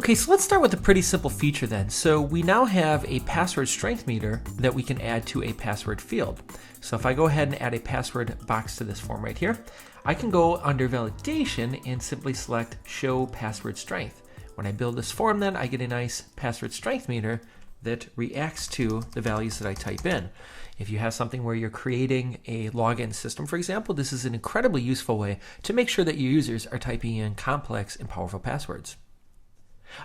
Okay, so let's start with a pretty simple feature then. So we now have a password strength meter that we can add to a password field. So if I go ahead and add a password box to this form right here, I can go under validation and simply select show password strength. When I build this form then, I get a nice password strength meter that reacts to the values that I type in. If you have something where you're creating a login system, for example, this is an incredibly useful way to make sure that your users are typing in complex and powerful passwords.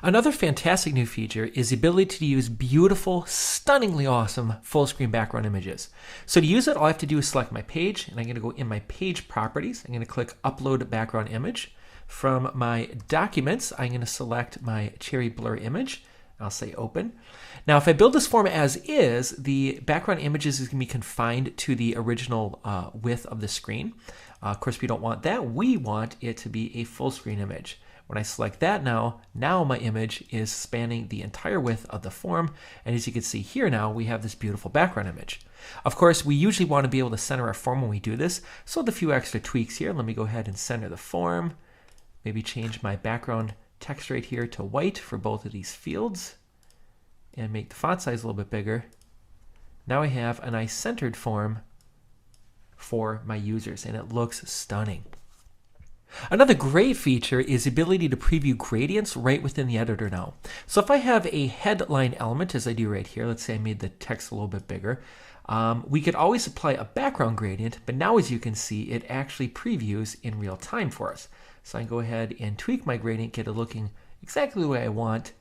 Another fantastic new feature is the ability to use beautiful, stunningly awesome full screen background images. So to use it, all I have to do is select my page, and I'm going to go in my page properties. I'm going to click upload background image. From my documents, I'm going to select my cherry blur image. I'll say open. Now, if I build this form as is, the background images is going to be confined to the original width of the screen. Of course, we don't want that. We want it to be a full screen image. When I select that now my image is spanning the entire width of the form. And as you can see here now, we have this beautiful background image. Of course, we usually want to be able to center our form when we do this. So with a few extra tweaks here, let me go ahead and center the form. Maybe change my background text right here to white for both of these fields. And make the font size a little bit bigger. Now I have a nice centered form for my users, and it looks stunning. Another great feature is the ability to preview gradients right within the editor now. So if I have a headline element, as I do right here, let's say I made the text a little bit bigger, we could always apply a background gradient, but now as you can see, it actually previews in real time for us. So I can go ahead and tweak my gradient, get it looking exactly the way I want,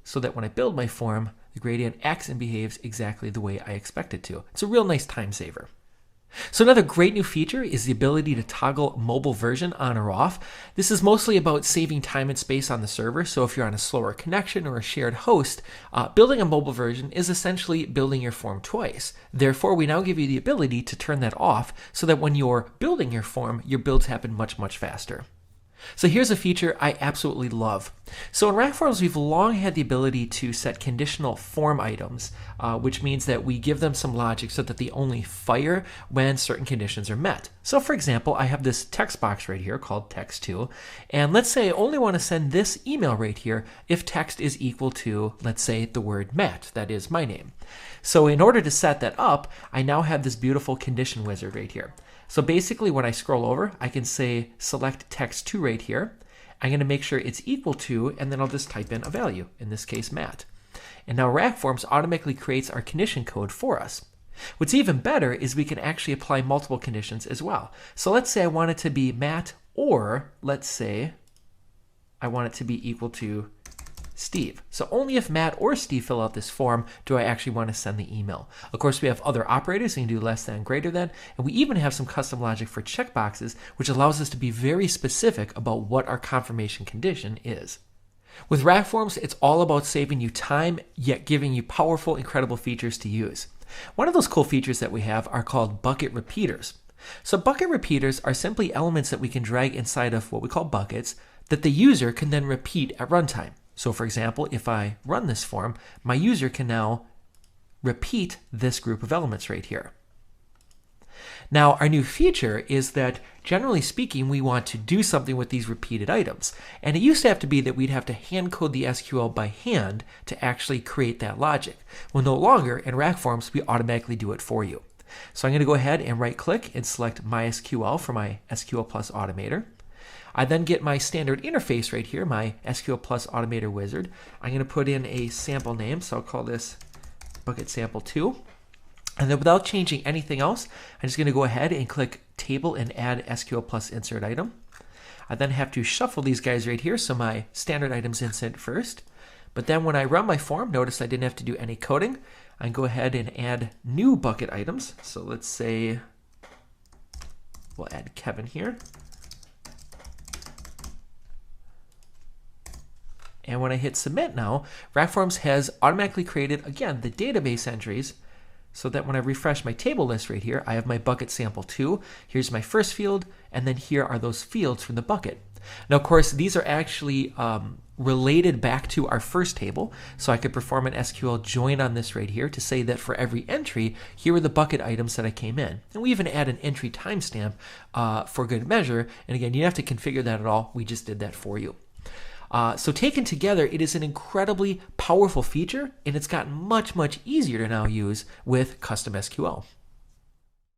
so that when I build my form, the gradient acts and behaves exactly the way I expect it to. It's a real nice time saver. So another great new feature is the ability to toggle mobile version on or off. This is mostly about saving time and space on the server. So if you're on a slower connection or a shared host, building a mobile version is essentially building your form twice. Therefore, we now give you the ability to turn that off so that when you're building your form, your builds happen much, much faster. So here's a feature I absolutely love. So in RackForms, we've long had the ability to set conditional form items, which means that we give them some logic so that they only fire when certain conditions are met. So for example, I have this text box right here called text2, and let's say I only want to send this email right here if text is equal to, let's say, the word Matt, that is my name. So in order to set that up, I now have this beautiful condition wizard right here. So basically when I scroll over, I can say select text2 right here. I'm going to make sure it's equal to, and then I'll just type in a value, in this case Matt. And now RackForms automatically creates our condition code for us. What's even better is we can actually apply multiple conditions as well. So let's say I want it to be Matt, or let's say I want it to be equal to Steve. So only if Matt or Steve fill out this form do I actually want to send the email. Of course, we have other operators. We can do less than, greater than, and we even have some custom logic for checkboxes, which allows us to be very specific about what our confirmation condition is. With RackForms, it's all about saving you time, yet giving you powerful, incredible features to use. One of those cool features that we have are called bucket repeaters. So bucket repeaters are simply elements that we can drag inside of what we call buckets that the user can then repeat at runtime. So for example, if I run this form, my user can now repeat this group of elements right here. Now, our new feature is that, generally speaking, we want to do something with these repeated items. And it used to have to be that we'd have to hand code the SQL by hand to actually create that logic. Well, no longer, in RackForms, we automatically do it for you. So I'm going to go ahead and right-click and select MySQL for my SQL Plus Automator. I then get my standard interface right here, my SQL Plus Automator Wizard. I'm going to put in a sample name, so I'll call this Bucket Sample 2. And then without changing anything else, I'm just going to go ahead and click Table and add SQL Plus Insert Item. I then have to shuffle these guys right here, so my standard items insert first. But then when I run my form, notice I didn't have to do any coding. I can go ahead and add new bucket items. So let's say we'll add Kevin here. And when I hit submit now, RackForms has automatically created, again, the database entries so that when I refresh my table list right here, I have my bucket sample 2. Here's my first field, and then here are those fields from the bucket. Now, of course, these are actually related back to our first table. So I could perform an SQL join on this right here to say that for every entry, here are the bucket items that I came in. And we even add an entry timestamp for good measure. And again, you don't have to configure that at all. We just did that for you. So taken together, it is an incredibly powerful feature, and it's gotten much, much easier to now use with custom SQL.